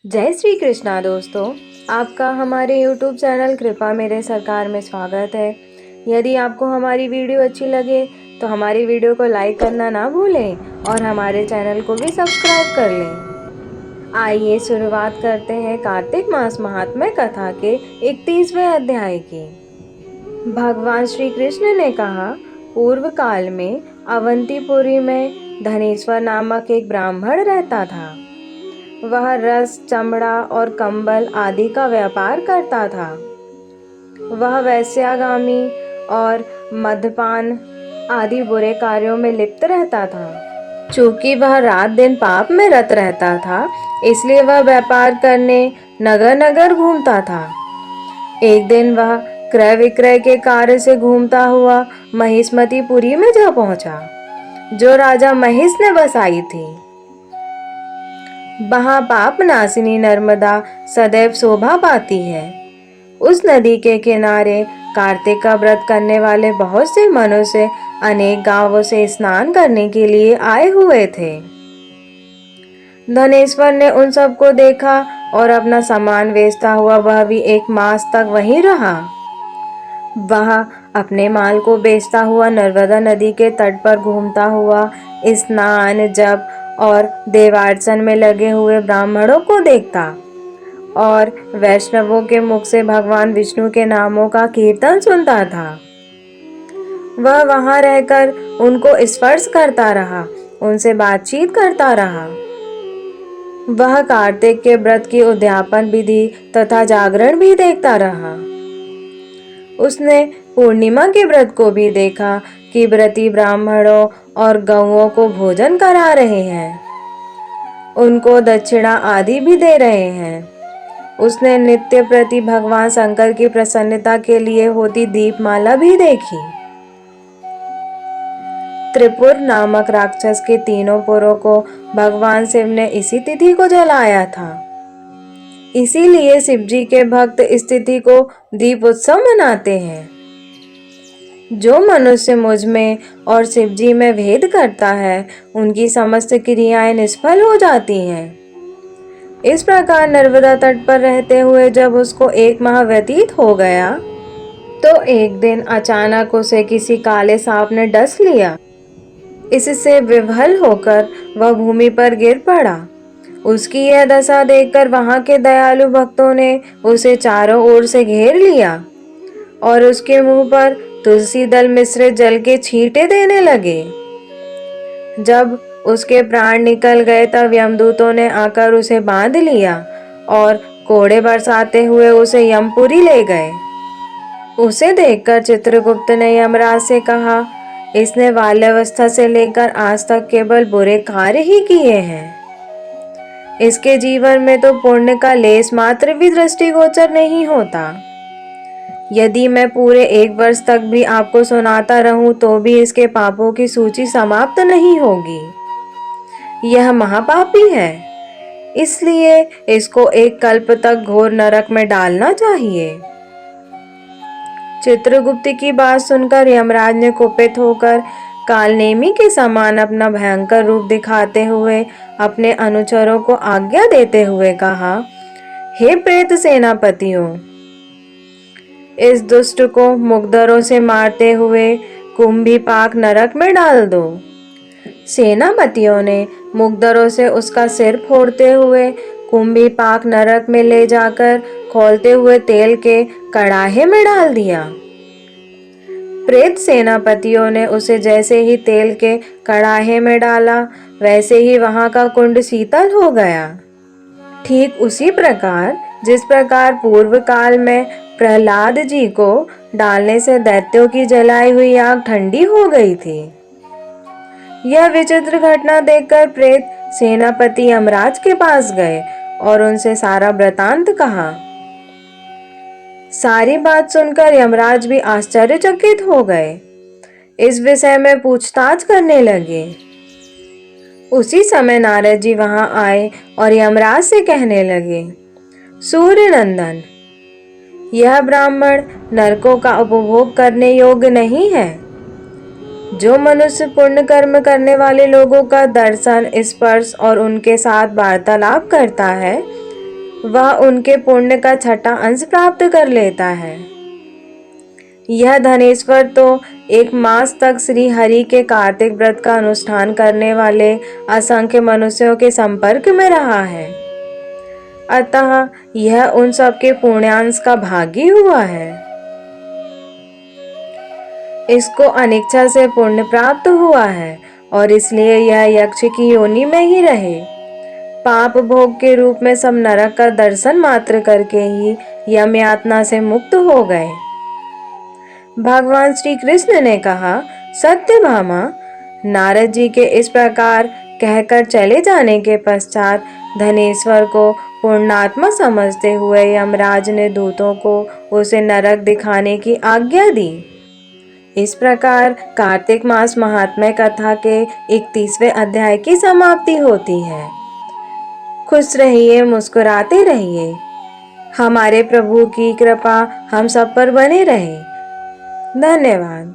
जय श्री कृष्णा दोस्तों, आपका हमारे YouTube चैनल कृपा मेरे सरकार में स्वागत है। यदि आपको हमारी वीडियो अच्छी लगे तो हमारी वीडियो को लाइक करना ना भूलें और हमारे चैनल को भी सब्सक्राइब कर लें। आइए शुरुआत करते हैं कार्तिक मास महात्म्य कथा के 31वें अध्याय की। भगवान श्री कृष्ण ने कहा, पूर्व काल में अवंतीपुरी में धनेश्वर नामक एक ब्राह्मण रहता था। वह रस, चमड़ा और कंबल आदि का व्यापार करता था। वह वैश्यागामी और मद्यपान आदि बुरे कार्यों में लिप्त रहता था। चूंकि वह रात दिन पाप में रत रहता था, इसलिए वह व्यापार करने नगर नगर घूमता था। एक दिन वह क्रय विक्रय के कार्य से घूमता हुआ महिष्मतीपुरी में जा पहुंचा, जो राजा महिष ने बसाई थी। वहाँ पाप नाशिनी नर्मदा सदैव शोभा पाती है। उस नदी के किनारे कार्तिक का व्रत करने वाले बहुत से मनुष्य अनेक गांवों से स्नान करने के लिए आए हुए थे। धनेश्वर ने उन सबको देखा और अपना सामान बेचता हुआ वह भी 1 मास तक वहीं रहा। वह अपने माल को बेचता हुआ नर्मदा नदी के तट पर घूमता हुआ स्नान, जप और देवार्चन में लगे हुए ब्राह्मणों को देखता और वैष्णवों के मुख से भगवान विष्णु के नामों का कीर्तन सुनता था। वह वहां रहकर उनको स्पर्श करता रहा, उनसे बातचीत करता रहा। वह कार्तिक के व्रत की उद्यापन विधि तथा जागरण भी देखता रहा। उसने पूर्णिमा के व्रत को भी देखा कि व्रती ब्राह्मणों और गौओं को भोजन करा रहे हैं, उनको दक्षिणा आदि भी दे रहे हैं। उसने नित्य प्रति भगवान शंकर की प्रसन्नता के लिए होती दीपमाला भी देखी। त्रिपुर नामक राक्षस के 3 पुरों को भगवान शिव ने इसी तिथि को जलाया था। इसीलिए शिव जी के भक्त इस तिथि को दीप उत्सव मनाते हैं। जो मनुष्य मुझ में और शिव जी में भेद करता है, उनकी समस्त क्रियाएं निष्फल हो जाती हैं। इस प्रकार नर्मदा तट पर रहते हुए जब उसको 1 माह व्यतीत हो गया, तो एक दिन अचानक उसे किसी काले सांप ने डस लिया। इससे विवल होकर वह भूमि पर गिर पड़ा। उसकी यह दशा देखकर वहां के दयालु भक्तों ने उसे चारों ओर से घेर लिया और उसके मुंह पर तुलसी दल मिश्रित जल के छींटे देने लगे। जब उसके प्राण निकल गए तब यमदूतों ने आकर उसे बांध लिया और कोड़े बरसाते हुए उसे यमपुरी ले गए। उसे देखकर चित्रगुप्त ने यमराज से कहा, इसने बाल्यावस्था से लेकर आज तक केवल बुरे कार्य ही किए हैं। इसके जीवन में तो पुण्य का लेस मात्र भी दृष्टिगोचर नहीं होता। यदि मैं पूरे 1 वर्ष तक भी आपको सुनाता रहूं तो भी इसके पापों की सूची समाप्त नहीं होगी। यह महापापी है, इसलिए इसको 1 कल्प तक घोर नरक में डालना चाहिए। चित्रगुप्त की बात सुनकर यमराज ने कुपित होकर कालनेमी के समान अपना भयंकर रूप दिखाते हुए अपने अनुचरों को आज्ञा देते हुए कहा, हे प्रेत सेनापतियों, इस दुष्ट को मुग्धरों से मारते हुए कुंभीपाक नरक में डाल दो। सेनापतियों ने मुग्धरों से उसका सिर फोड़ते हुए कुंभीपाक नरक में ले जाकर खौलते हुए तेल के कड़ाहे में डाल दिया। प्रेत सेनापतियों ने उसे जैसे ही तेल के कड़ाहे में डाला, वैसे ही वहां का कुंड शीतल हो गया। ठीक उसी प्रकार जिस प्रकार पूर्व काल में प्रहलाद जी को डालने से दैत्यों की जलाई हुई आग ठंडी हो गई थी। यह विचित्र घटना देखकर प्रेत सेनापति यमराज के पास गए और उनसे सारा वृतांत कहा। सारी बात सुनकर यमराज भी आश्चर्यचकित हो गए। इस विषय में पूछताछ करने लगे। उसी समय नारद जी वहां आए और यमराज से कहने लगे, सूर्य नंदन, यह ब्राह्मण नरकों का उपभोग करने योग्य नहीं है। जो मनुष्य पुण्य कर्म करने वाले लोगों का दर्शन, स्पर्श और उनके साथ वार्तालाप करता है, वह उनके पुण्य का छठा अंश प्राप्त कर लेता है। यह धनेश्वर तो एक मास तक श्री हरि के कार्तिक व्रत का अनुष्ठान करने वाले असंख्य मनुष्यों के संपर्क में रहा है, अतः यह उन सबके पुण्यांश का भागी हुआ है। इसको अनिच्छा से पुण्य प्राप्त हुआ है और इसलिए यह यक्ष की योनि में ही रहे। पाप भोग के रूप में सब नरक का दर्शन मात्र करके ही यम यातना से मुक्त हो गए। भगवान श्री कृष्ण ने कहा, सत्यभामा, नारद जी के इस प्रकार कहकर चले जाने के पश्चात धनेश्वर को पूर्णात्मा समझते हुए यमराज ने दूतों को उसे नरक दिखाने की आज्ञा दी। इस प्रकार कार्तिक मास महात्म्य कथा के 31वें अध्याय की समाप्ति होती है। खुश रहिए, मुस्कुराते रहिए। हमारे प्रभु की कृपा हम सब पर बने रहे। धन्यवाद।